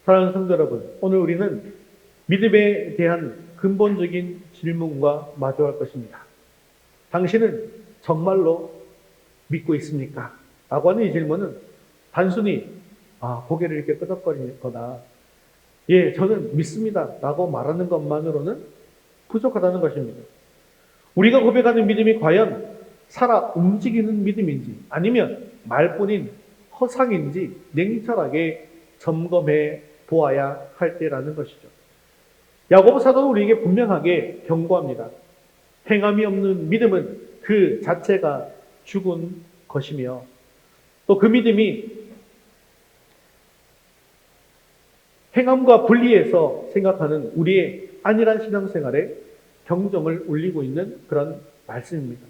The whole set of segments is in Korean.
사랑하는 성도 여러분, 오늘 우리는 믿음에 대한 근본적인 질문과 마주할 것입니다. 당신은 정말로 믿고 있습니까? 라고 하는 이 질문은 단순히 고개를 이렇게 끄덕거리거나 예, 저는 믿습니다 라고 말하는 것만으로는 부족하다는 것입니다. 우리가 고백하는 믿음이 과연 살아 움직이는 믿음인지 아니면 말뿐인 허상인지 냉철하게 점검해 보아야 할 때라는 것이죠. 야고보 사도는 우리에게 분명하게 경고합니다. 행함이 없는 믿음은 그 자체가 죽은 것이며 또 그 믿음이 행함과 분리해서 생각하는 우리의 안일한 신앙생활에 경종을 울리고 있는 그런 말씀입니다.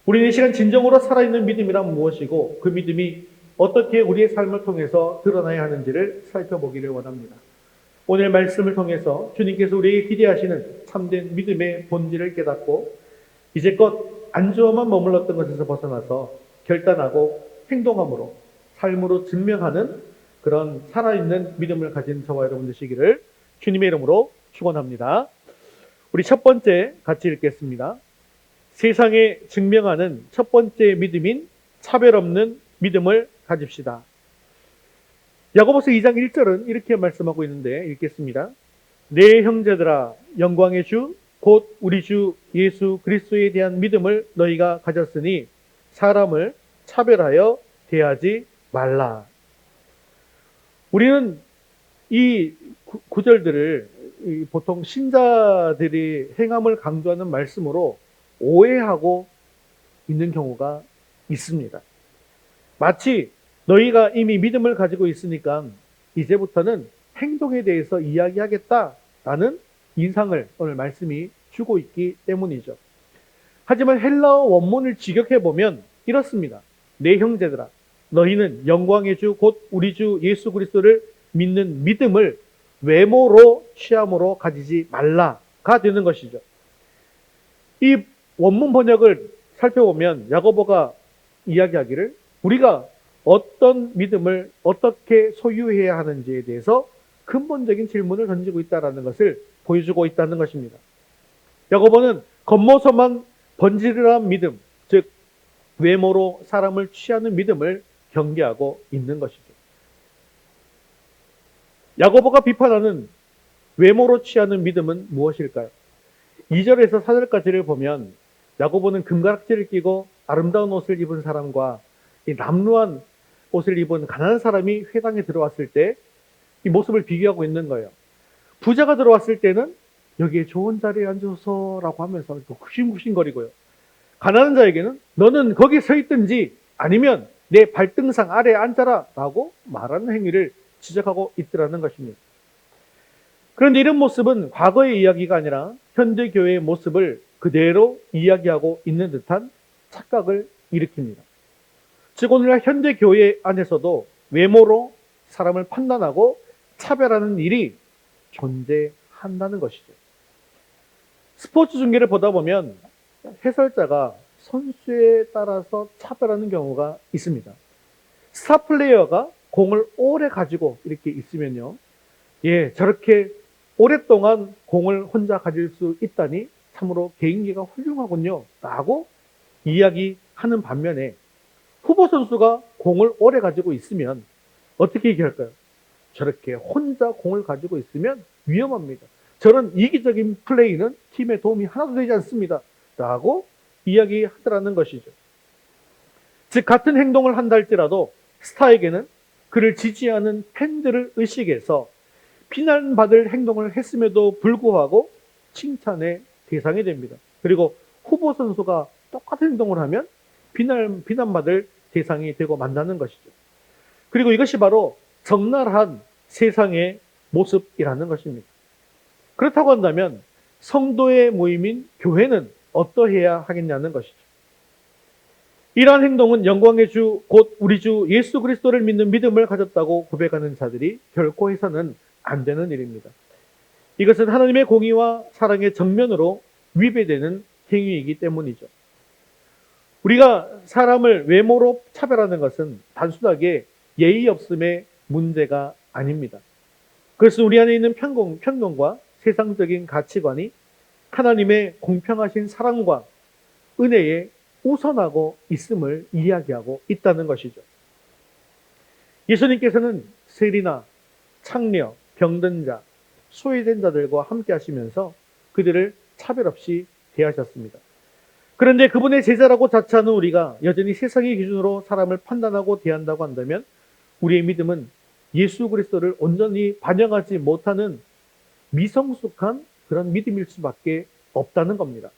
우리는 이 시간 진정으로 살아있는 믿음이란 무엇이고 그 믿음이 어떻게 우리의 삶을 통해서 드러나야 하는지를 살펴보기를 원합니다. 오늘 말씀을 통해서 주님께서 우리에게 기대하시는 참된 믿음의 본질을 깨닫고 이제껏 안주어만 머물렀던 것에서 벗어나서 결단하고 행동함으로 삶으로 증명하는 그런 살아있는 믿음을 가진 저와 여러분 되시기를 주님의 이름으로 축원합니다. 우리 첫 번째 같이 읽겠습니다. 세상에 증명하는 첫 번째 믿음인 차별 없는 믿음을 가집시다. 야고보서 2장 1절은 이렇게 말씀하고 있는데 읽겠습니다. 내 형제들아 영광의 주 곧 우리 주 예수 그리스도에 대한 믿음을 너희가 가졌으니 사람을 차별하여 대하지 말라. 우리는 이 구절들을 보통 신자들이 행함을 강조하는 말씀으로 오해하고 있는 경우가 있습니다. 마치 너희가 이미 믿음을 가지고 있으니까 이제부터는 행동에 대해서 이야기하겠다라는 인상을 오늘 말씀이 주고 있기 때문이죠. 하지만 헬라어 원문을 직역해보면 이렇습니다. 내 형제들아 너희는 영광의 주 곧 우리 주 예수 그리스도를 믿는 믿음을 외모로 취함으로 가지지 말라가 되는 것이죠. 이 원문 번역을 살펴보면 야고보가 이야기하기를 우리가 어떤 믿음을 어떻게 소유해야 하는지에 대해서 근본적인 질문을 던지고 있다는 것을 보여주고 있다는 것입니다. 야고보는 겉모습만 번지르르한 믿음, 즉 외모로 사람을 취하는 믿음을 경계하고 있는 것이죠. 야고보가 비판하는 외모로 취하는 믿음은 무엇일까요? 2절에서 4절까지를 보면 야고보는 금가락지를 끼고 아름다운 옷을 입은 사람과 이 남루한 옷을 입은 가난한 사람이 회당에 들어왔을 때 이 모습을 비교하고 있는 거예요. 부자가 들어왔을 때는 여기에 좋은 자리에 앉아서라고 하면서 굽신굽신거리고요. 가난한 자에게는 너는 거기 서 있든지 아니면 내 발등상 아래에 앉아라 라고 말하는 행위를 지적하고 있더라는 것입니다. 그런데 이런 모습은 과거의 이야기가 아니라 현대 교회의 모습을 그대로 이야기하고 있는 듯한 착각을 일으킵니다. 즉 오늘날 현대 교회 안에서도 외모로 사람을 판단하고 차별하는 일이 존재한다는 것이죠. 스포츠 중계를 보다 보면 해설자가 선수에 따라서 차별하는 경우가 있습니다. 스타 플레이어가 공을 오래 가지고 이렇게 있으면요. 예, 저렇게 오랫동안 공을 혼자 가질 수 있다니 참으로 개인기가 훌륭하군요. 라고 이야기하는 반면에 후보 선수가 공을 오래 가지고 있으면 어떻게 얘기할까요? 저렇게 혼자 공을 가지고 있으면 위험합니다. 저런 이기적인 플레이는 팀에 도움이 하나도 되지 않습니다. 라고 이야기하더라는 것이죠. 즉 같은 행동을 한다 할지라도 스타에게는 그를 지지하는 팬들을 의식해서 비난받을 행동을 했음에도 불구하고 칭찬의 대상이 됩니다. 그리고 후보 선수가 똑같은 행동을 하면 비난받을 대상이 되고 만나는 것이죠. 그리고 이것이 바로 적나라한 세상의 모습이라는 것입니다. 그렇다고 한다면 성도의 모임인 교회는 어떠해야 하겠냐는 것이죠. 이러한 행동은 영광의 주 곧 우리 주 예수 그리스도를 믿는 믿음을 가졌다고 고백하는 자들이 결코 해서는 안 되는 일입니다. 이것은 하나님의 공의와 사랑의 정면으로 위배되는 행위이기 때문이죠. 우리가 사람을 외모로 차별하는 것은 단순하게 예의 없음의 문제가 아닙니다. 그래서 우리 안에 있는 편견과 세상적인 가치관이 하나님의 공평하신 사랑과 은혜에 우선하고 있음을 이야기하고 있다는 것이죠. 예수님께서는 세리나 창녀, 병든 자, 소외된 자들과 함께 하시면서 그들을 차별 없이 대하셨습니다. 그런데 그분의 제자라고 자처하는 우리가 여전히 세상의 기준으로 사람을 판단하고 대한다고 한다면 우리의 믿음은 예수 그리스도를 온전히 반영하지 못하는 미성숙한 그런 믿음일 수밖에 없다는 겁니다.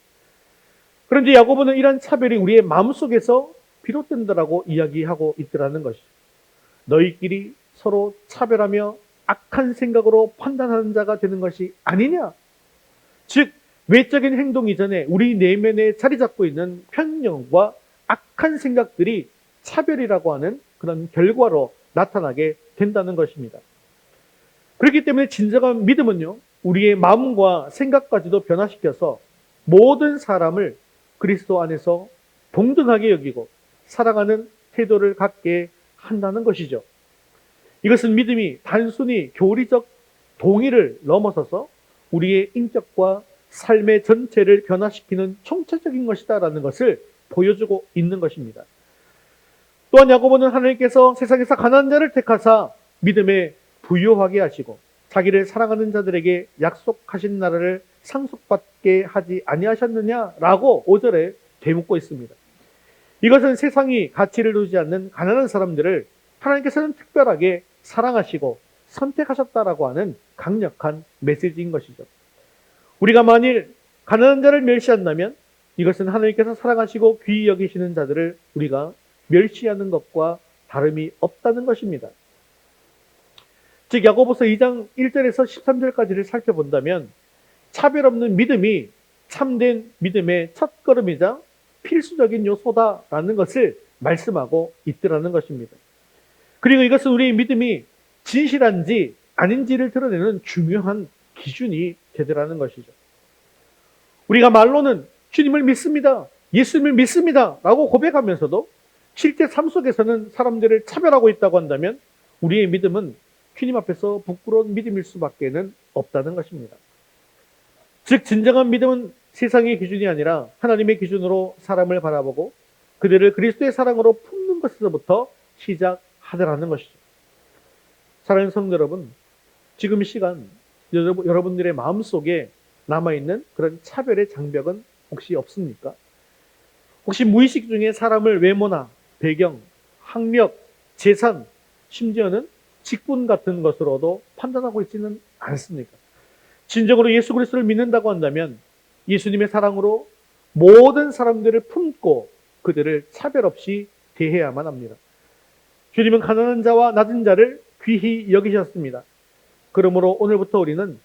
그런데 야고보는 이런 차별이 우리의 마음속에서 비롯된다라고 이야기하고 있더라는 것이죠. 너희끼리 서로 차별하며 악한 생각으로 판단하는 자가 되는 것이 아니냐. 즉 외적인 행동 이전에 우리 내면에 자리 잡고 있는 편견과 악한 생각들이 차별이라고 하는 그런 결과로 나타나게 된다는 것입니다. 그렇기 때문에 진정한 믿음은요, 우리의 마음과 생각까지도 변화시켜서 모든 사람을 그리스도 안에서 동등하게 여기고 사랑하는 태도를 갖게 한다는 것이죠. 이것은 믿음이 단순히 교리적 동의를 넘어서서 우리의 인격과 삶의 전체를 변화시키는 총체적인 것이다라는 것을 보여주고 있는 것입니다. 또한 야고보는 하나님께서 세상에서 가난한 자를 택하사 믿음에 부유하게 하시고 자기를 사랑하는 자들에게 약속하신 나라를 상속받게 하지 아니하셨느냐라고 5절에 되묻고 있습니다. 이것은 세상이 가치를 두지 않는 가난한 사람들을 하나님께서는 특별하게 사랑하시고 선택하셨다라고 하는 강력한 메시지인 것이죠. 우리가 만일 가난한 자를 멸시한다면 이것은 하나님께서 사랑하시고 귀히 여기시는 자들을 우리가 멸시하는 것과 다름이 없다는 것입니다. 즉 야고보서 2장 1절에서 13절까지를 살펴본다면 차별 없는 믿음이 참된 믿음의 첫걸음이자 필수적인 요소다라는 것을 말씀하고 있더라는 것입니다. 그리고 이것은 우리의 믿음이 진실한지 아닌지를 드러내는 중요한 기준이 되더라는 것이죠. 우리가 말로는 주님을 믿습니다, 예수님을 믿습니다 라고 고백하면서도 실제 삶 속에서는 사람들을 차별하고 있다고 한다면 우리의 믿음은 주님 앞에서 부끄러운 믿음일 수밖에 없다는 것입니다. 즉 진정한 믿음은 세상의 기준이 아니라 하나님의 기준으로 사람을 바라보고 그들을 그리스도의 사랑으로 품는 것에서부터 시작하더라는 것이죠. 사랑하는 성도 여러분, 지금 이 시간 여러분들의 마음속에 남아있는 그런 차별의 장벽은 혹시 없습니까? 혹시 무의식 중에 사람을 외모나 배경, 학력, 재산, 심지어는 직분 같은 것으로도 판단하고 있지는 않습니까? 진정으로 예수 그리스도를 믿는다고 한다면 예수님의 사랑으로 모든 사람들을 품고 그들을 차별 없이 대해야만 합니다. 주님은 가난한 자와 낮은 자를 귀히 여기셨습니다. 그러므로 오늘부터 우리는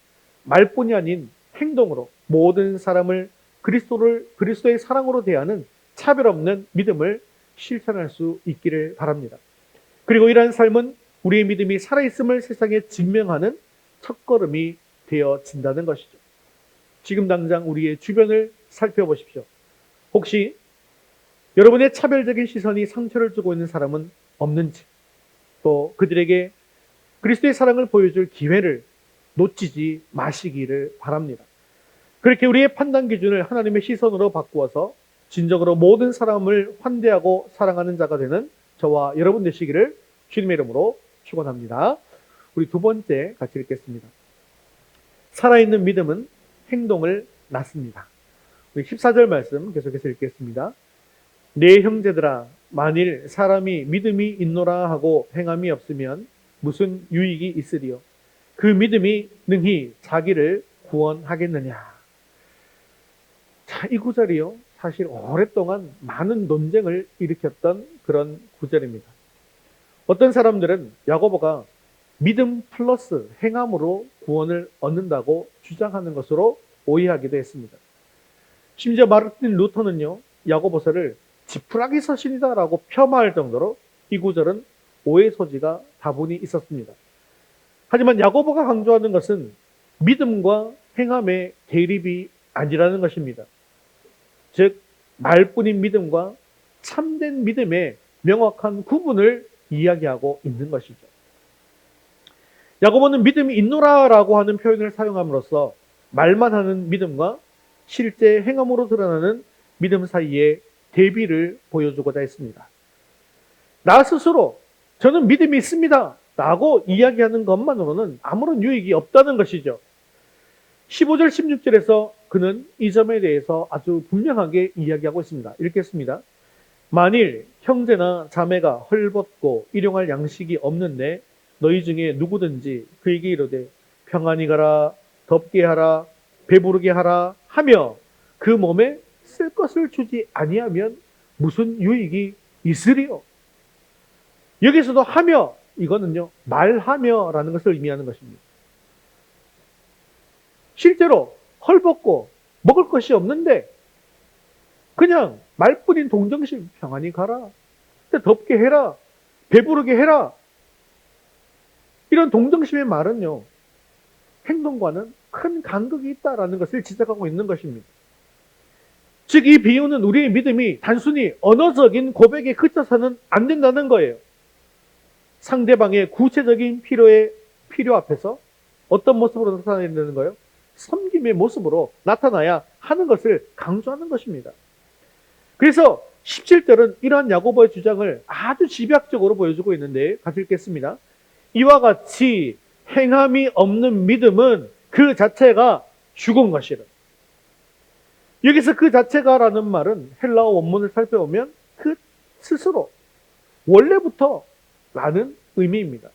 말뿐이 아닌 행동으로 모든 사람을 그리스도의 사랑으로 대하는 차별 없는 믿음을 실천할 수 있기를 바랍니다. 그리고 이러한 삶은 우리의 믿음이 살아있음을 세상에 증명하는 첫걸음이 되어진다는 것이죠. 지금 당장 우리의 주변을 살펴보십시오. 혹시 여러분의 차별적인 시선이 상처를 주고 있는 사람은 없는지, 또 그들에게 그리스도의 사랑을 보여줄 기회를 놓치지 마시기를 바랍니다. 그렇게 우리의 판단 기준을 하나님의 시선으로 바꾸어서 진정으로 모든 사람을 환대하고 사랑하는 자가 되는 저와 여러분 되시기를 주님의 이름으로 축원합니다. 우리 두 번째 같이 읽겠습니다. 살아있는 믿음은 행동을 낳습니다. 우리 14절 말씀 계속해서 읽겠습니다. 내 형제들아, 만일 사람이 믿음이 있노라 하고 행함이 없으면 무슨 유익이 있으리요? 그 믿음이 능히 자기를 구원하겠느냐? 자, 이 구절이요, 사실 오랫동안 많은 논쟁을 일으켰던 그런 구절입니다. 어떤 사람들은 야고보가 믿음 플러스 행함으로 구원을 얻는다고 주장하는 것으로 오해하기도 했습니다. 심지어 마르틴 루터는요, 야고보서를 지푸라기 서신이다라고 폄하할 정도로 이 구절은 오해 소지가 다분히 있었습니다. 하지만 야고보가 강조하는 것은 믿음과 행함의 대립이 아니라는 것입니다. 즉 말뿐인 믿음과 참된 믿음의 명확한 구분을 이야기하고 있는 것이죠. 야고보는 믿음이 있노라라고 하는 표현을 사용함으로써 말만 하는 믿음과 실제 행함으로 드러나는 믿음 사이의 대비를 보여주고자 했습니다. 나 스스로 저는 믿음이 있습니다 라고 이야기하는 것만으로는 아무런 유익이 없다는 것이죠. 15절 16절에서 그는 이 점에 대해서 아주 분명하게 이야기하고 있습니다. 읽겠습니다. 만일 형제나 자매가 헐벗고 일용할 양식이 없는데 너희 중에 누구든지 그에게 이르되 평안히 가라, 덥게 하라, 배부르게 하라 하며 그 몸에 쓸 것을 주지 아니하면 무슨 유익이 있으리요? 여기서도 하며, 이거는요 말하며라는 것을 의미하는 것입니다. 실제로 헐벗고 먹을 것이 없는데 그냥 말뿐인 동정심, 평안히 가라, 덥게 해라, 배부르게 해라, 이런 동정심의 말은요 행동과는 큰 간극이 있다라는 것을 지적하고 있는 것입니다. 즉 이 비유는 우리의 믿음이 단순히 언어적인 고백에 그쳐서는 안 된다는 거예요. 상대방의 구체적인 필요 앞에서 어떤 모습으로 나타나야 되는 거예요? 섬김의 모습으로 나타나야 하는 것을 강조하는 것입니다. 그래서 17절은 이러한 야고보의 주장을 아주 집약적으로 보여주고 있는데 같이 읽겠습니다. 이와 같이 행함이 없는 믿음은 그 자체가 죽은 것이라. 여기서 그 자체가라는 말은 헬라어 원문을 살펴보면 그 스스로, 원래부터 라는 의미입니다.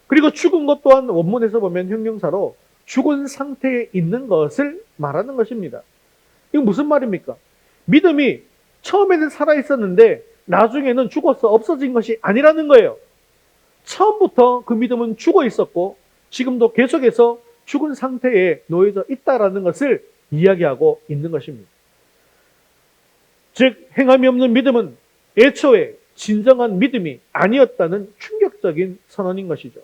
그리고 죽은 것 또한 원문에서 보면 형용사로 죽은 상태에 있는 것을 말하는 것입니다. 이건 무슨 말입니까? 믿음이 처음에는 살아있었는데 나중에는 죽어서 없어진 것이 아니라는 거예요. 처음부터 그 믿음은 죽어 있었고 지금도 계속해서 죽은 상태에 놓여져 있다라는 것을 이야기하고 있는 것입니다. 즉 행함이 없는 믿음은 애초에 진정한 믿음이 아니었다는 충격적인 선언인 것이죠.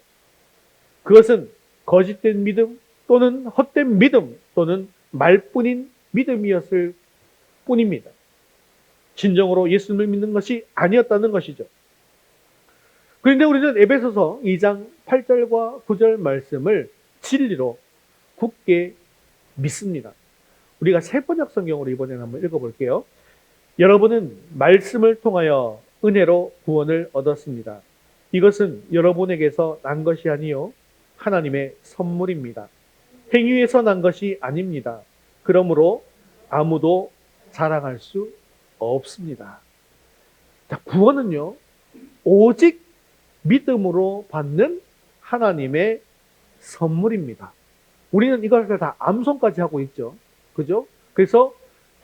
그것은 거짓된 믿음 또는 헛된 믿음 또는 말뿐인 믿음이었을 뿐입니다. 진정으로 예수님을 믿는 것이 아니었다는 것이죠. 그런데 우리는 에베소서 2장 8절과 9절 말씀을 진리로 굳게 믿습니다. 우리가 세번역 성경으로 이번에는 한번 읽어볼게요. 여러분은 말씀을 통하여 은혜로 구원을 얻었습니다. 이것은 여러분에게서 난 것이 아니요 하나님의 선물입니다. 행위에서 난 것이 아닙니다. 그러므로 아무도 자랑할 수 없습니다. 자, 구원은요 오직 믿음으로 받는 하나님의 선물입니다. 우리는 이것을 다 암송까지 하고 있죠. 그죠? 그래서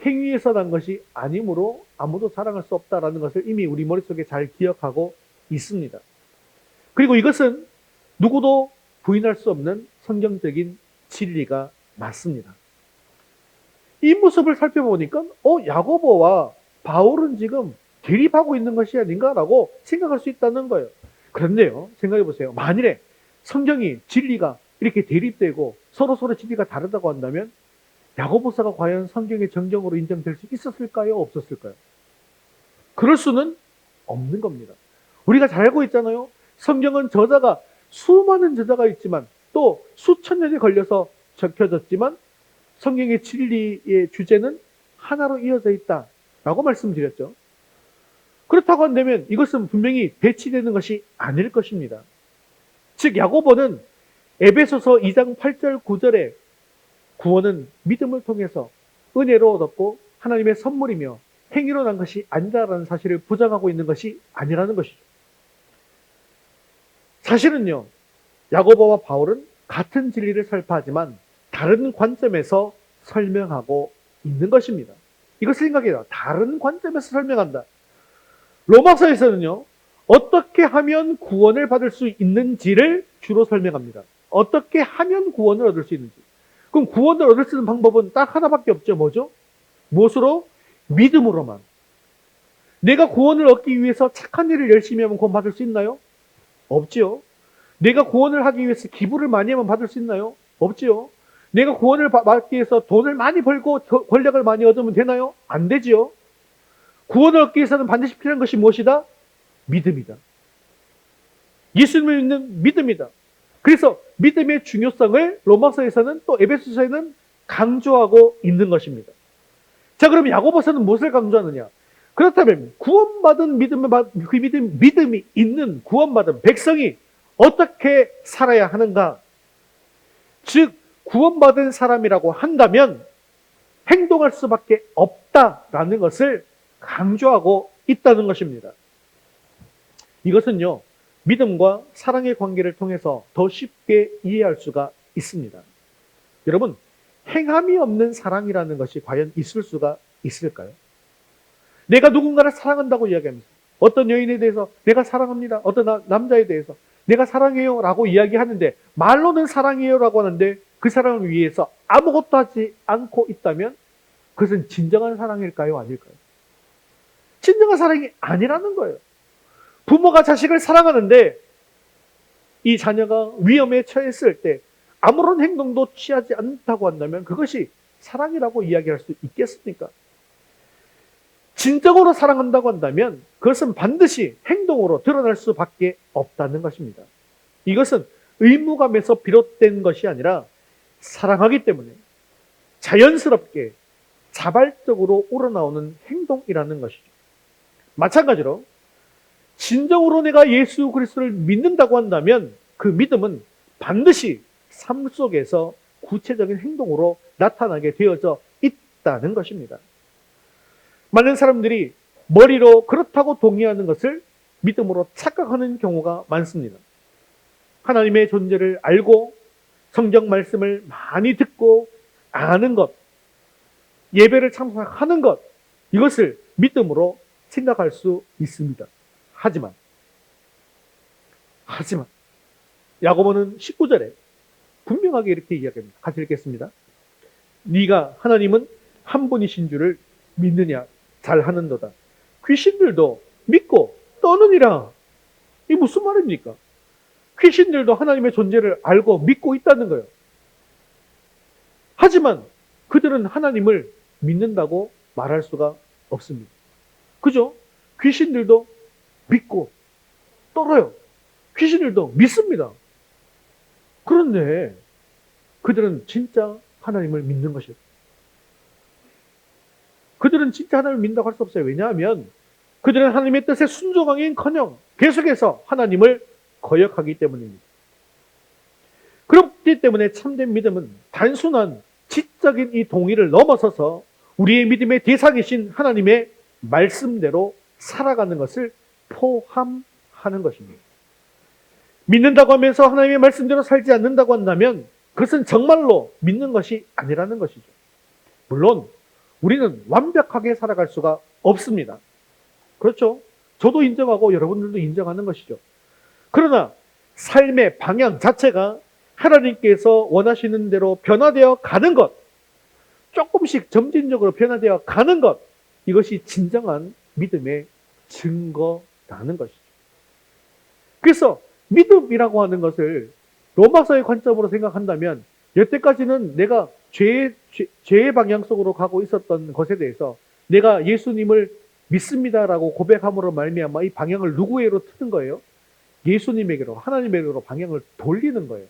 행위에서 난 것이 아니므로 아무도 자랑할 수 없다라는 것을 이미 우리 머릿속에 잘 기억하고 있습니다. 그리고 이것은 누구도 부인할 수 없는 성경적인 진리가 맞습니다. 이 모습을 살펴보니까 야고보와 바울은 지금 대립하고 있는 것이 아닌가라고 생각할 수 있다는 거예요. 그런데요, 생각해 보세요. 만일에 성경이 진리가 이렇게 대립되고 서로 진리가 다르다고 한다면 야고보서가 과연 성경의 정경으로 인정될 수 있었을까요? 없었을까요? 그럴 수는 없는 겁니다. 우리가 잘 알고 있잖아요. 성경은 수많은 저자가 있지만 또 수천 년이 걸려서 적혀졌지만 성경의 진리의 주제는 하나로 이어져 있다라고 말씀드렸죠. 그렇다고 한다면 이것은 분명히 배치되는 것이 아닐 것입니다. 즉 야고보는 에베소서 2장 8절 9절에 구원은 믿음을 통해서 은혜로 얻었고 하나님의 선물이며 행위로 난 것이 아니다라는 사실을 부정하고 있는 것이 아니라는 것이죠. 사실은요, 야고보와 바울은 같은 진리를 설파하지만 다른 관점에서 설명하고 있는 것입니다. 이것을 생각해요. 다른 관점에서 설명한다. 로마서에서는요, 어떻게 하면 구원을 받을 수 있는지를 주로 설명합니다. 어떻게 하면 구원을 얻을 수 있는지. 그럼 구원을 얻을 수 있는 방법은 딱 하나밖에 없죠. 뭐죠? 무엇으로? 믿음으로만. 내가 구원을 얻기 위해서 착한 일을 열심히 하면 구원 받을 수 있나요? 없지요. 내가 구원을 하기 위해서 기부를 많이 하면 받을 수 있나요? 없지요. 내가 구원을 받기 위해서 돈을 많이 벌고 권력을 많이 얻으면 되나요? 안 되지요. 구원을 얻기 위해서는 반드시 필요한 것이 무엇이다? 믿음이다. 예수님을 믿는 믿음이다. 그래서 믿음의 중요성을 로마서에서는 또 에베소서에는 강조하고 있는 것입니다. 자, 그럼 야고보서는 무엇을 강조하느냐? 그렇다면 구원받은 믿음이 있는 구원받은 백성이 어떻게 살아야 하는가? 즉 구원받은 사람이라고 한다면 행동할 수밖에 없다라는 것을 강조하고 있다는 것입니다. 이것은요, 믿음과 사랑의 관계를 통해서 더 쉽게 이해할 수가 있습니다. 여러분, 행함이 없는 사랑이라는 것이 과연 있을 수가 있을까요? 내가 누군가를 사랑한다고 이야기하면서 어떤 여인에 대해서 내가 사랑합니다. 어떤 남자에 대해서 내가 사랑해요 라고 이야기하는데 말로는 사랑해요 라고 하는데 그 사람을 위해서 아무것도 하지 않고 있다면 그것은 진정한 사랑일까요? 아닐까요? 진정한 사랑이 아니라는 거예요. 부모가 자식을 사랑하는데 이 자녀가 위험에 처했을 때 아무런 행동도 취하지 않다고 한다면 그것이 사랑이라고 이야기할 수 있겠습니까? 진정으로 사랑한다고 한다면 그것은 반드시 행동으로 드러날 수밖에 없다는 것입니다. 이것은 의무감에서 비롯된 것이 아니라 사랑하기 때문에 자연스럽게 자발적으로 우러나오는 행동이라는 것이죠. 마찬가지로 진정으로 내가 예수 그리스도를 믿는다고 한다면 그 믿음은 반드시 삶 속에서 구체적인 행동으로 나타나게 되어져 있다는 것입니다. 많은 사람들이 머리로 그렇다고 동의하는 것을 믿음으로 착각하는 경우가 많습니다. 하나님의 존재를 알고 성경 말씀을 많이 듣고 아는 것, 예배를 참석하는 것, 이것을 믿음으로 생각할 수 있습니다. 하지만 야고보는 19절에 분명하게 이렇게 이야기합니다. 같이 읽겠습니다. 네가 하나님은 한 분이신 줄을 믿느냐? 잘하는도다. 귀신들도 믿고 떠느니라. 이게 무슨 말입니까? 귀신들도 하나님의 존재를 알고 믿고 있다는 거예요. 하지만 그들은 하나님을 믿는다고 말할 수가 없습니다. 그죠? 귀신들도 믿고 떨어요. 귀신들도 믿습니다. 그런데 그들은 진짜 하나님을 믿는 것이에요. 그들은 진짜 하나님을 믿는다고 할 수 없어요. 왜냐하면 그들은 하나님의 뜻에 순종하기는커녕 계속해서 하나님을 거역하기 때문입니다. 그렇기 때문에 참된 믿음은 단순한 지적인 이 동의를 넘어서서 우리의 믿음의 대상이신 하나님의 말씀대로 살아가는 것을 포함하는 것입니다. 믿는다고 하면서 하나님의 말씀대로 살지 않는다고 한다면 그것은 정말로 믿는 것이 아니라는 것이죠. 물론 우리는 완벽하게 살아갈 수가 없습니다. 그렇죠? 저도 인정하고 여러분들도 인정하는 것이죠. 그러나 삶의 방향 자체가 하나님께서 원하시는 대로 변화되어 가는 것, 조금씩 점진적으로 변화되어 가는 것, 이것이 진정한 믿음의 증거라는 것이죠. 그래서 믿음이라고 하는 것을 로마서의 관점으로 생각한다면 여태까지는 내가 죄의 방향 속으로 가고 있었던 것에 대해서 내가 예수님을 믿습니다라고 고백함으로 말미암아 이 방향을 누구에게로 트는 거예요? 예수님에게로, 하나님에게로 방향을 돌리는 거예요.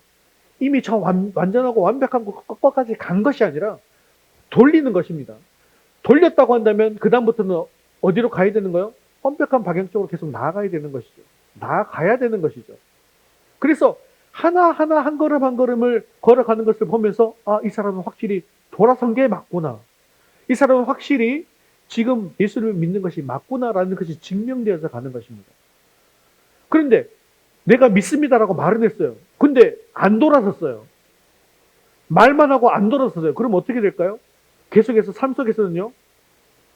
이미 저 완전하고 완벽한 것까지 간 것이 아니라 돌리는 것입니다. 돌렸다고 한다면 그 다음부터는 어디로 가야 되는 거예요? 완벽한 방향 쪽으로 계속 나아가야 되는 것이죠. 나아가야 되는 것이죠. 그래서 하나하나 한 걸음 한 걸음을 걸어가는 것을 보면서 이 사람은 확실히 돌아선 게 맞구나. 이 사람은 확실히 지금 예수를 믿는 것이 맞구나라는 것이 증명되어서 가는 것입니다. 그런데 내가 믿습니다라고 말은 했어요. 근데 안 돌아섰어요. 말만 하고 안 돌아섰어요. 그럼 어떻게 될까요? 계속해서 삶 속에서는요,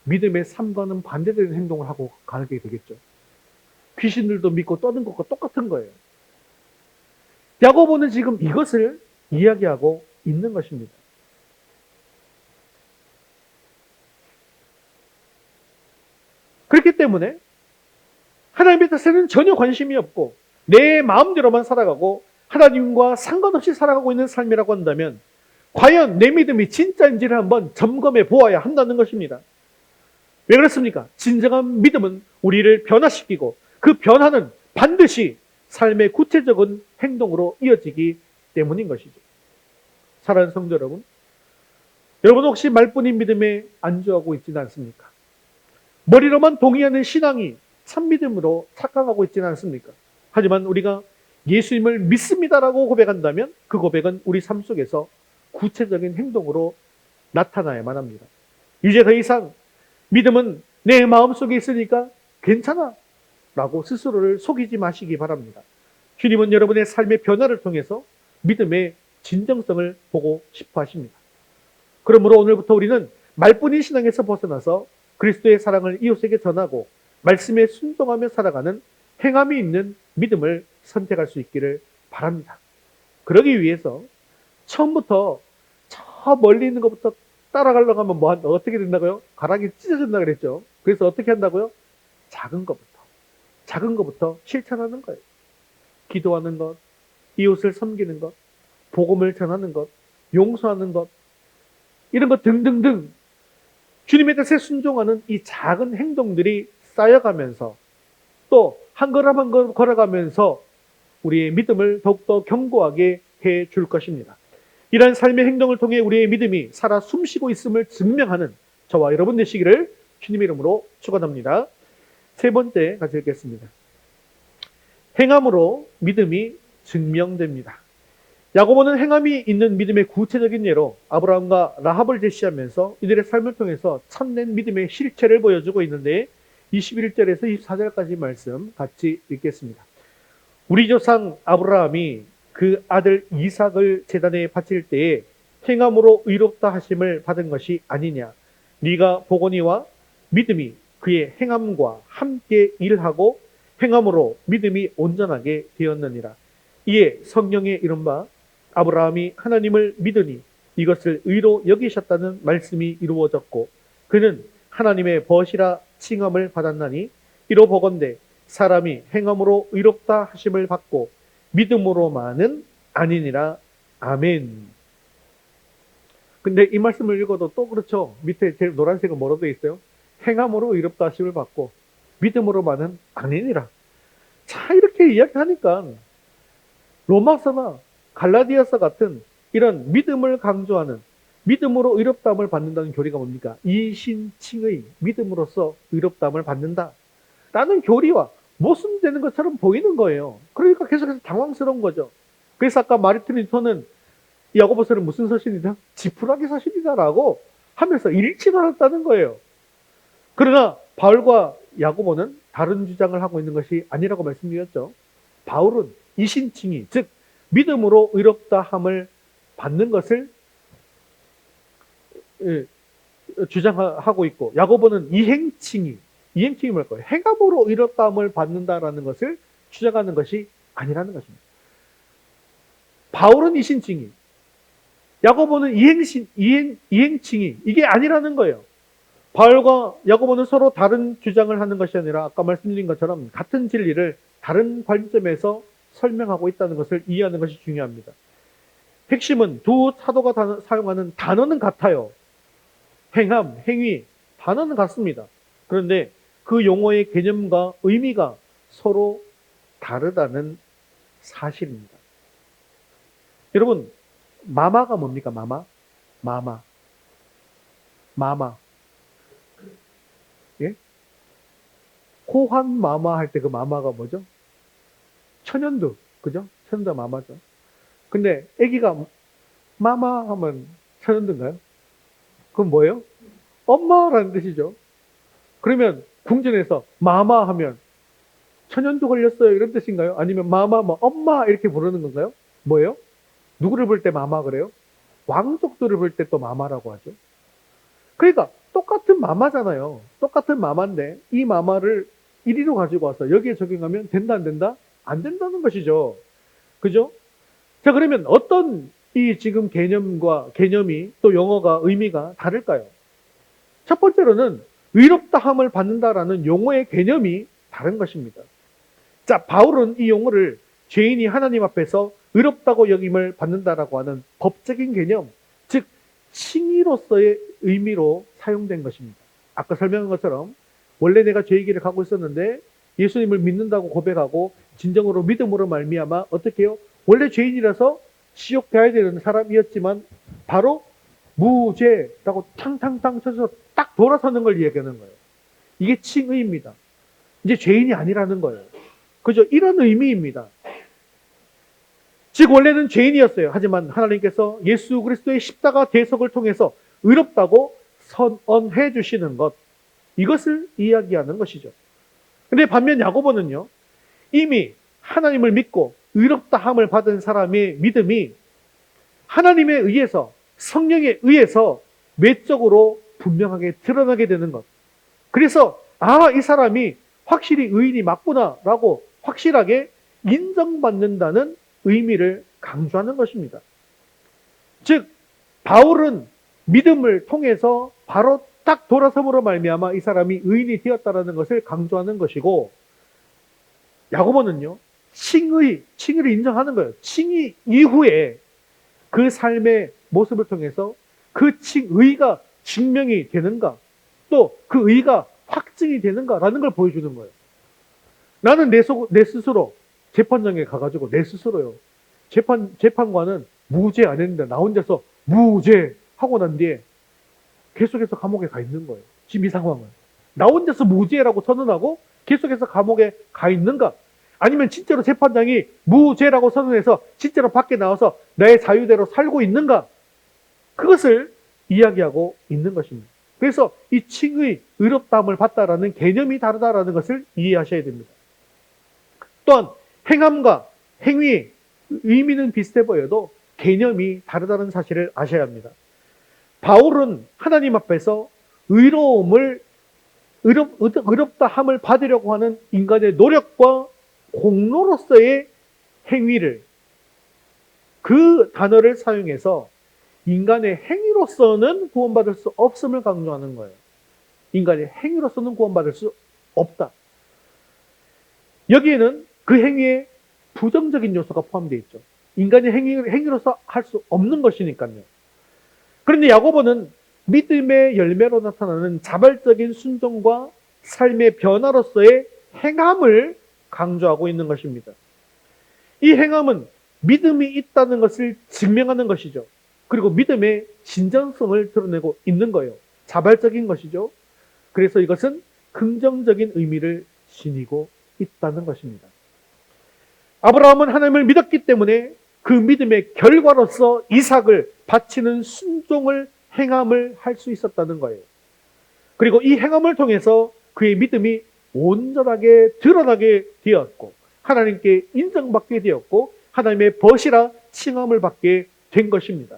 믿음의 삶과는 반대되는 행동을 하고 가게 되겠죠. 귀신들도 믿고 떠는 것과 똑같은 거예요. 야고보는 지금 이것을 이야기하고 있는 것입니다. 그렇기 때문에 하나님의 뜻에는 전혀 관심이 없고 내 마음대로만 살아가고 하나님과 상관없이 살아가고 있는 삶이라고 한다면 과연 내 믿음이 진짜인지를 한번 점검해 보아야 한다는 것입니다. 왜 그렇습니까? 진정한 믿음은 우리를 변화시키고 그 변화는 반드시 삶의 구체적인 행동으로 이어지기 때문인 것이죠. 사랑하는 성도 여러분, 여러분 혹시 말뿐인 믿음에 안주하고 있지는 않습니까? 머리로만 동의하는 신앙이 참 믿음으로 착각하고 있지는 않습니까? 하지만 우리가 예수님을 믿습니다라고 고백한다면 그 고백은 우리 삶 속에서 구체적인 행동으로 나타나야만 합니다. 이제 더 이상 믿음은 내 마음속에 있으니까 괜찮아 라고 스스로를 속이지 마시기 바랍니다. 주님은 여러분의 삶의 변화를 통해서 믿음의 진정성을 보고 싶어 하십니다. 그러므로 오늘부터 우리는 말뿐인 신앙에서 벗어나서 그리스도의 사랑을 이웃에게 전하고 말씀에 순종하며 살아가는 행함이 있는 믿음을 선택할 수 있기를 바랍니다. 그러기 위해서 처음부터 저 멀리 있는 것부터 따라가려고 하면 어떻게 된다고요? 가락이 찢어진다 그랬죠. 그래서 어떻게 한다고요? 작은 것부터 실천하는 거예요. 기도하는 것, 이웃을 섬기는 것, 복음을 전하는 것, 용서하는 것, 이런 것 등등등 주님의 뜻에 순종하는 이 작은 행동들이 쌓여가면서 또 한 걸음 한 걸음 걸어가면서 우리의 믿음을 더욱더 견고하게 해줄 것입니다. 이러한 삶의 행동을 통해 우리의 믿음이 살아 숨쉬고 있음을 증명하는 저와 여러분 되시기를 주님의 이름으로 축원합니다. 세 번째 같이 읽겠습니다. 행함으로 믿음이 증명됩니다. 야고보는 행함이 있는 믿음의 구체적인 예로 아브라함과 라합을 제시하면서 이들의 삶을 통해서 참된 믿음의 실체를 보여주고 있는데 21절에서 24절까지 말씀 같이 읽겠습니다. 우리 조상 아브라함이 그 아들 이삭을 제단에 바칠 때에 행함으로 의롭다 하심을 받은 것이 아니냐. 네가 보거니와 믿음이 그의 행함과 함께 일하고 행함으로 믿음이 온전하게 되었느니라. 이에 성경에 이른바 아브라함이 하나님을 믿으니 이것을 의로 여기셨다는 말씀이 이루어졌고 그는 하나님의 벗이라 칭함을 받았나니 이로 보건대 사람이 행함으로 의롭다 하심을 받고 믿음으로만은 아니니라. 아멘. 근데 이 말씀을 읽어도 또 그렇죠. 밑에 제일 노란색은 뭐로 되어 있어요? 행함으로 의롭다 하심을 받고 믿음으로만은 아니니라. 자, 이렇게 이야기하니까 로마서나 갈라디아서 같은 이런 믿음을 강조하는 믿음으로 의롭다함을 받는다는 교리가 뭡니까? 이신칭의 믿음으로써 의롭다함을 받는다 라는 교리와 모순되는 것처럼 보이는 거예요. 그러니까 계속해서 당황스러운 거죠. 그래서 아까 마르틴 루터는 야고보서는 무슨 서신이다? 지푸라기 서신이다라고 하면서 일치를 하였다는 거예요. 그러나 바울과 야고보는 다른 주장을 하고 있는 것이 아니라고 말씀드렸죠. 바울은 이신칭의, 즉 믿음으로 의롭다함을 받는 것을 주장하고 있고 야고보는 이행칭의 뭘까요? 행함으로 의롭다함을 받는다라는 것을 주장하는 것이 아니라는 것입니다. 바울은 이신칭의, 야고보는 이행칭의, 이게 아니라는 거예요. 바울과 야고보는 서로 다른 주장을 하는 것이 아니라 아까 말씀드린 것처럼 같은 진리를 다른 관점에서 설명하고 있다는 것을 이해하는 것이 중요합니다. 핵심은 두 사도가 사용하는 단어는 같아요. 행함, 행위, 단어는 같습니다. 그런데 그 용어의 개념과 의미가 서로 다르다는 사실입니다. 여러분, 마마가 뭡니까? 마마. 예? 호환 마마 할 때 그 마마가 뭐죠? 천연두, 그죠? 천연두 마마죠. 근데 아기가 마마 하면 천연두인가요? 그건 뭐예요? 엄마라는 뜻이죠. 그러면 궁전에서 마마 하면 천연두 걸렸어요 이런 뜻인가요? 아니면 마마, 엄마 이렇게 부르는 건가요? 뭐예요? 누구를 볼 때 마마 그래요? 왕족들을 볼 때 또 마마라고 하죠. 그러니까 똑같은 마마잖아요. 똑같은 마마인데 이 마마를 이리로 가지고 와서 여기에 적용하면 된다 안 된다? 안 된다는 것이죠. 그죠? 자, 그러면 어떤 이 지금 개념이 또 용어가 의미가 다를까요? 첫 번째로는 의롭다함을 받는다라는 용어의 개념이 다른 것입니다. 자, 바울은 이 용어를 죄인이 하나님 앞에서 의롭다고 여김을 받는다라고 하는 법적인 개념, 즉 칭의로서의 의미로 사용된 것입니다. 아까 설명한 것처럼 원래 내가 죄의 길을 가고 있었는데 예수님을 믿는다고 고백하고 진정으로 믿음으로 말미암아 어떻게 해요? 원래 죄인이라서 지옥 가야 되는 사람이었지만 바로 무죄라고 탕탕탕 쳐서 딱 돌아서는 걸 이야기하는 거예요. 이게 칭의입니다. 이제 죄인이 아니라는 거예요. 그죠? 이런 의미입니다. 즉 원래는 죄인이었어요. 하지만 하나님께서 예수 그리스도의 십자가 대속을 통해서 의롭다고 선언해 주시는 것, 이것을 이야기하는 것이죠. 근데 반면 야고보는요, 이미 하나님을 믿고 의롭다함을 받은 사람의 믿음이 하나님에 의해서, 성령에 의해서 외적으로 분명하게 드러나게 되는 것. 그래서 이 사람이 확실히 의인이 맞구나라고 확실하게 인정받는다는 의미를 강조하는 것입니다. 즉 바울은 믿음을 통해서 바로 딱 돌아섬으로 말미암아 이 사람이 의인이 되었다라는 것을 강조하는 것이고, 야고보는요, 칭의를 인정하는 거예요. 칭의 이후에 그 삶의 모습을 통해서 그 칭의가 증명이 되는가, 또 그 의가 확증이 되는가라는 걸 보여주는 거예요. 나는 내 스스로 재판장에 가가지고 내 스스로요, 재판관은 무죄 안 했는데 나 혼자서 무죄 하고 난 뒤에 계속해서 감옥에 가 있는 거예요. 지금 이 상황은 나 혼자서 무죄라고 선언하고 계속해서 감옥에 가 있는가, 아니면 진짜로 재판장이 무죄라고 선언해서 진짜로 밖에 나와서 나의 자유대로 살고 있는가, 그것을 이야기하고 있는 것입니다. 그래서 이 칭의, 의롭다함을 받다라는 개념이 다르다라는 것을 이해하셔야 됩니다. 또한 행함과 행위의 의미는 비슷해 보여도 개념이 다르다는 사실을 아셔야 합니다. 바울은 하나님 앞에서 의롭다함을 받으려고 하는 인간의 노력과 공로로서의 행위를, 그 단어를 사용해서 인간의 행위로서는 구원받을 수 없음을 강조하는 거예요. 인간의 행위로서는 구원받을 수 없다. 여기에는 그 행위에 부정적인 요소가 포함되어 있죠. 인간의 행위로서 할 수 없는 것이니까요. 그런데 야고보는 믿음의 열매로 나타나는 자발적인 순종과 삶의 변화로서의 행함을 강조하고 있는 것입니다. 이 행함은 믿음이 있다는 것을 증명하는 것이죠. 그리고 믿음의 진정성을 드러내고 있는 거예요. 자발적인 것이죠. 그래서 이것은 긍정적인 의미를 지니고 있다는 것입니다. 아브라함은 하나님을 믿었기 때문에 그 믿음의 결과로서 이삭을 바치는 순종을, 행함을 할 수 있었다는 거예요. 그리고 이 행함을 통해서 그의 믿음이 온전하게 드러나게 되었고, 하나님께 인정받게 되었고, 하나님의 벗이라 칭함을 받게 된 것입니다.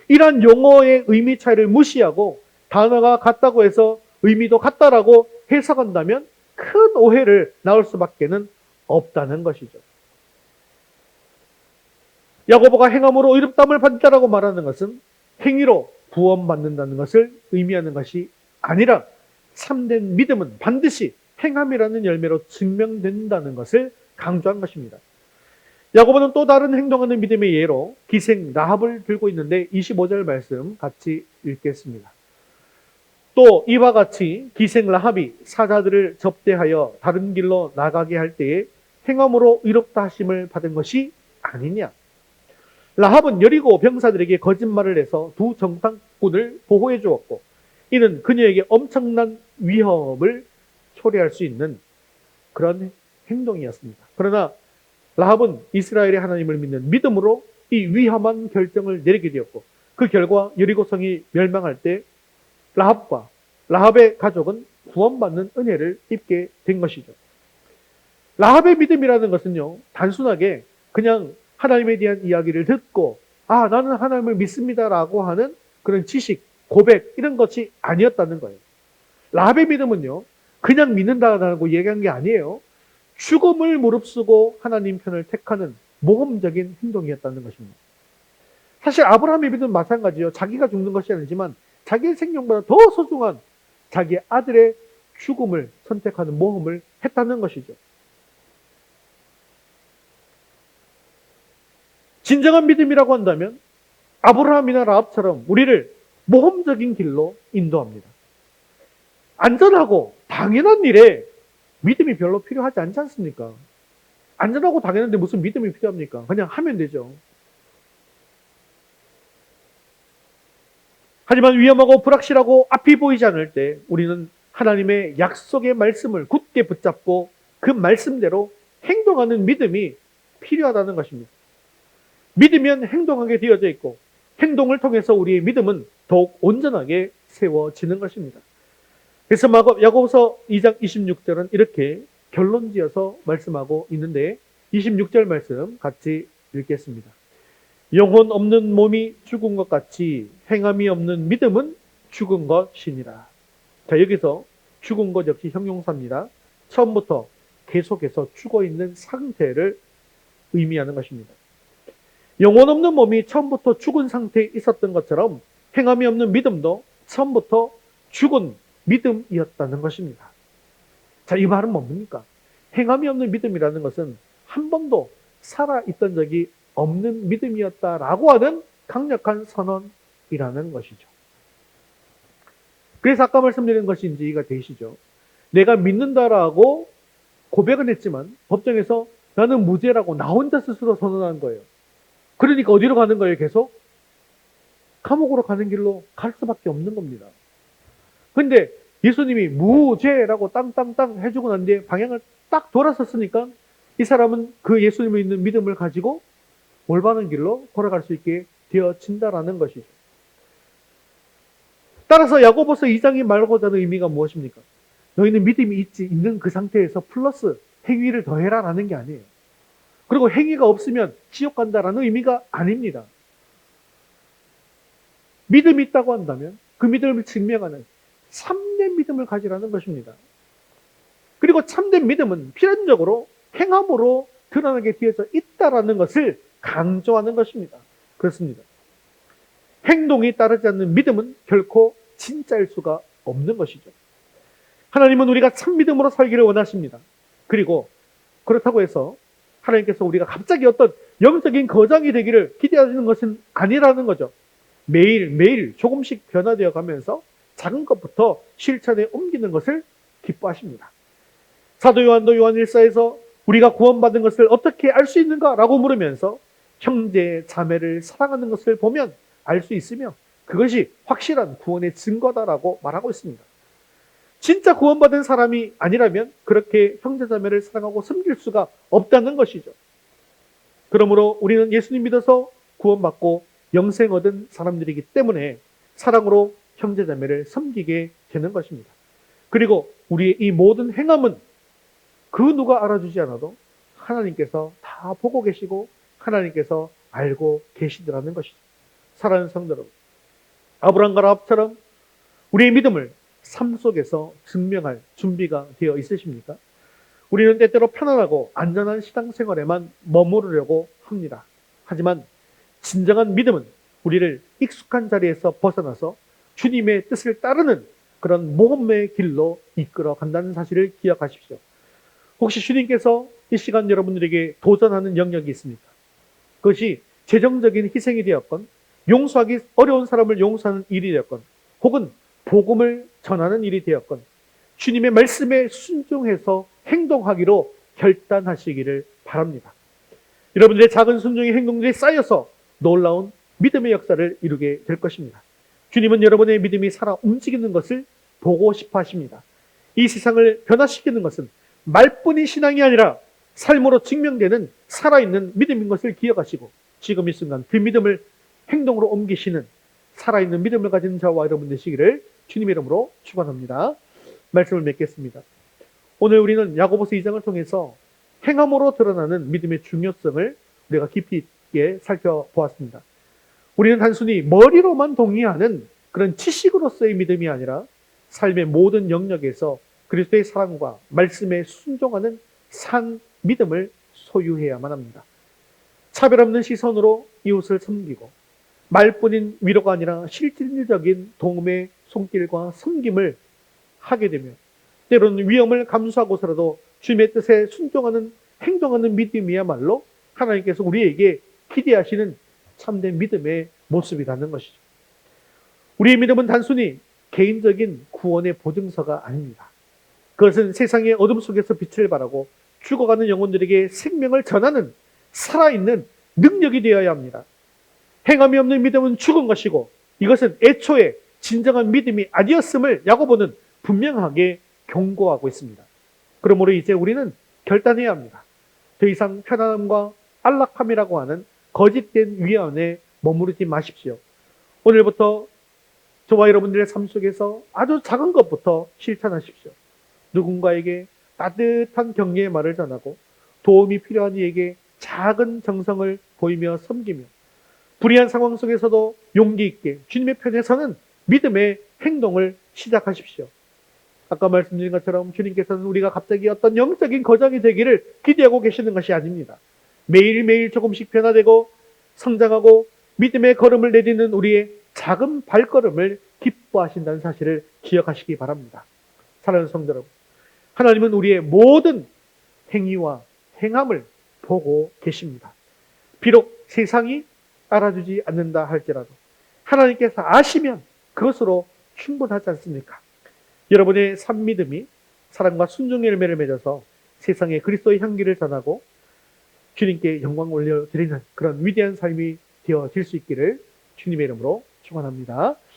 이러한 용어의 의미 차이를 무시하고 단어가 같다고 해서 의미도 같다라고 해석한다면 큰 오해를 낳을 수밖에는 없다는 것이죠. 야고보가 행함으로 의롭다함을 받는다라고 말하는 것은 행위로 구원받는다는 것을 의미하는 것이 아니라 참된 믿음은 반드시 행함이라는 열매로 증명된다는 것을 강조한 것입니다. 야고보는 또 다른 행동하는 믿음의 예로 기생 라합을 들고 있는데 25절 말씀 같이 읽겠습니다. 또 이와 같이 기생 라합이 사자들을 접대하여 다른 길로 나가게 할 때에 행함으로 의롭다 하심을 받은 것이 아니냐. 라합은 여리고 병사들에게 거짓말을 해서 두 정탐꾼을 보호해 주었고, 이는 그녀에게 엄청난 위험을 초래할 수 있는 그런 행동이었습니다. 그러나 라합은 이스라엘의 하나님을 믿는 믿음으로 이 위험한 결정을 내리게 되었고, 그 결과 여리고성이 멸망할 때 라합과 라합의 가족은 구원받는 은혜를 입게 된 것이죠. 라합의 믿음이라는 것은요, 단순하게 그냥 하나님에 대한 이야기를 듣고 나는 하나님을 믿습니다라고 하는 그런 지식, 고백 이런 것이 아니었다는 거예요. 라합의 믿음은요, 그냥 믿는다라고 얘기한 게 아니에요. 죽음을 무릅쓰고 하나님 편을 택하는 모험적인 행동이었다는 것입니다. 사실 아브라함의 믿음은 마찬가지예요. 자기가 죽는 것이 아니지만 자기의 생명보다 더 소중한 자기의 아들의 죽음을 선택하는 모험을 했다는 것이죠. 진정한 믿음이라고 한다면 아브라함이나 라합처럼 우리를 모험적인 길로 인도합니다. 안전하고 당연한 일에 믿음이 별로 필요하지 않지 않습니까? 안전하고 당연한데 무슨 믿음이 필요합니까? 그냥 하면 되죠. 하지만 위험하고 불확실하고 앞이 보이지 않을 때 우리는 하나님의 약속의 말씀을 굳게 붙잡고 그 말씀대로 행동하는 믿음이 필요하다는 것입니다. 믿으면 행동하게 되어져 있고 행동을 통해서 우리의 믿음은 더욱 온전하게 세워지는 것입니다. 그래서 야고보서 2장 26절은 이렇게 결론지어서 말씀하고 있는데 26절 말씀 같이 읽겠습니다. 영혼 없는 몸이 죽은 것 같이 행함이 없는 믿음은 죽은 것이니라. 자, 여기서 죽은 것 역시 형용사입니다. 처음부터 계속해서 죽어있는 상태를 의미하는 것입니다. 영혼 없는 몸이 처음부터 죽은 상태에 있었던 것처럼 행함이 없는 믿음도 처음부터 죽은 믿음이었다는 것입니다. 자, 이 말은 뭡니까? 행함이 없는 믿음이라는 것은 한 번도 살아있던 적이 없는 믿음이었다라고 하는 강력한 선언이라는 것이죠. 그래서 아까 말씀드린 것이 이제 이해가 되시죠? 내가 믿는다라고 고백은 했지만 법정에서 나는 무죄라고 나 혼자 스스로 선언한 거예요. 그러니까 어디로 가는 거예요? 계속 감옥으로 가는 길로 갈 수밖에 없는 겁니다. 근데 예수님이 무죄라고 땅땅땅 해주고 난 뒤에 방향을 딱 돌아섰으니까 이 사람은 그 예수님을 믿는 믿음을 가지고 올바른 길로 걸어갈 수 있게 되어진다라는 것이죠. 따라서 야고보서 2장이 말하고자 하는 의미가 무엇입니까? 너희는 믿음이 있는 그 상태에서 플러스 행위를 더해라 라는 게 아니에요. 그리고 행위가 없으면 지옥 간다라는 의미가 아닙니다. 믿음이 있다고 한다면 그 믿음을 증명하는 참된 믿음을 가지라는 것입니다. 그리고 참된 믿음은 필연적으로 행함으로 드러나게 되어져 있다라는 것을 강조하는 것입니다. 그렇습니다. 행동이 따르지 않는 믿음은 결코 진짜일 수가 없는 것이죠. 하나님은 우리가 참 믿음으로 살기를 원하십니다. 그리고 그렇다고 해서 하나님께서 우리가 갑자기 어떤 영적인 거장이 되기를 기대하시는 것은 아니라는 거죠. 매일 조금씩 변화되어 가면서 작은 것부터 실천에 옮기는 것을 기뻐하십니다. 사도 요한도 요한 1서에서 우리가 구원받은 것을 어떻게 알 수 있는가라고 물으면서 형제, 자매를 사랑하는 것을 보면 알 수 있으며 그것이 확실한 구원의 증거다라고 말하고 있습니다. 진짜 구원받은 사람이 아니라면 그렇게 형제, 자매를 사랑하고 섬길 수가 없다는 것이죠. 그러므로 우리는 예수님 믿어서 구원받고 영생 얻은 사람들이기 때문에 사랑으로 형제, 자매를 섬기게 되는 것입니다. 그리고 우리의 이 모든 행함은 그 누가 알아주지 않아도 하나님께서 다 보고 계시고 하나님께서 알고 계시더라는 것이죠. 사랑하는 성도 여러분, 아브라함과 라합처럼 우리의 믿음을 삶 속에서 증명할 준비가 되어 있으십니까? 우리는 때때로 편안하고 안전한 신앙생활에만 머무르려고 합니다. 하지만 진정한 믿음은 우리를 익숙한 자리에서 벗어나서 주님의 뜻을 따르는 그런 모험의 길로 이끌어 간다는 사실을 기억하십시오. 혹시 주님께서 이 시간 여러분들에게 도전하는 영역이 있습니까? 그것이 재정적인 희생이 되었건, 용서하기 어려운 사람을 용서하는 일이 되었건, 혹은 복음을 전하는 일이 되었건, 주님의 말씀에 순종해서 행동하기로 결단하시기를 바랍니다. 여러분들의 작은 순종의 행동들이 쌓여서 놀라운 믿음의 역사를 이루게 될 것입니다. 주님은 여러분의 믿음이 살아 움직이는 것을 보고 싶어 하십니다. 이 세상을 변화시키는 것은 말뿐인 신앙이 아니라 삶으로 증명되는 살아있는 믿음인 것을 기억하시고 지금 이 순간 그 믿음을 행동으로 옮기시는 살아있는 믿음을 가진 저와 여러분 되시기를 주님의 이름으로 축원합니다. 말씀을 맺겠습니다. 오늘 우리는 야고보서 2장을 통해서 행함으로 드러나는 믿음의 중요성을 우리가 깊이 있게 살펴보았습니다. 우리는 단순히 머리로만 동의하는 그런 지식으로서의 믿음이 아니라 삶의 모든 영역에서 그리스도의 사랑과 말씀에 순종하는 산 믿음을 소유해야만 합니다. 차별 없는 시선으로 이웃을 섬기고 말뿐인 위로가 아니라 실질적인 도움의 손길과 섬김을 하게 되며 때로는 위험을 감수하고서라도 주님의 뜻에 순종하는 행동하는 믿음이야말로 하나님께서 우리에게 기대하시는 참된 믿음의 모습이라는 것이죠. 우리의 믿음은 단순히 개인적인 구원의 보증서가 아닙니다. 그것은 세상의 어둠 속에서 빛을 발하고 죽어가는 영혼들에게 생명을 전하는 살아있는 능력이 되어야 합니다. 행함이 없는 믿음은 죽은 것이고 이것은 애초에 진정한 믿음이 아니었음을 야고보는 분명하게 경고하고 있습니다. 그러므로 이제 우리는 결단해야 합니다. 더 이상 편안함과 안락함이라고 하는 거짓된 위안에 머무르지 마십시오. 오늘부터 저와 여러분들의 삶 속에서 아주 작은 것부터 실천하십시오. 누군가에게 따뜻한 격려의 말을 전하고 도움이 필요한 이에게 작은 정성을 보이며 섬기며 불의한 상황 속에서도 용기 있게 주님의 편에 서는 믿음의 행동을 시작하십시오. 아까 말씀드린 것처럼 주님께서는 우리가 갑자기 어떤 영적인 거장이 되기를 기대하고 계시는 것이 아닙니다. 매일매일 조금씩 변화되고 성장하고 믿음의 걸음을 내딛는 우리의 작은 발걸음을 기뻐하신다는 사실을 기억하시기 바랍니다. 사랑하는 성도 여러분, 하나님은 우리의 모든 행위와 행함을 보고 계십니다. 비록 세상이 알아주지 않는다 할지라도 하나님께서 아시면 그것으로 충분하지 않습니까? 여러분의 삶 믿음이 사랑과 순종의 열매를 맺어서 세상에 그리스도의 향기를 전하고 주님께 영광 올려드리는 그런 위대한 삶이 되어질 수 있기를 주님의 이름으로 축원합니다.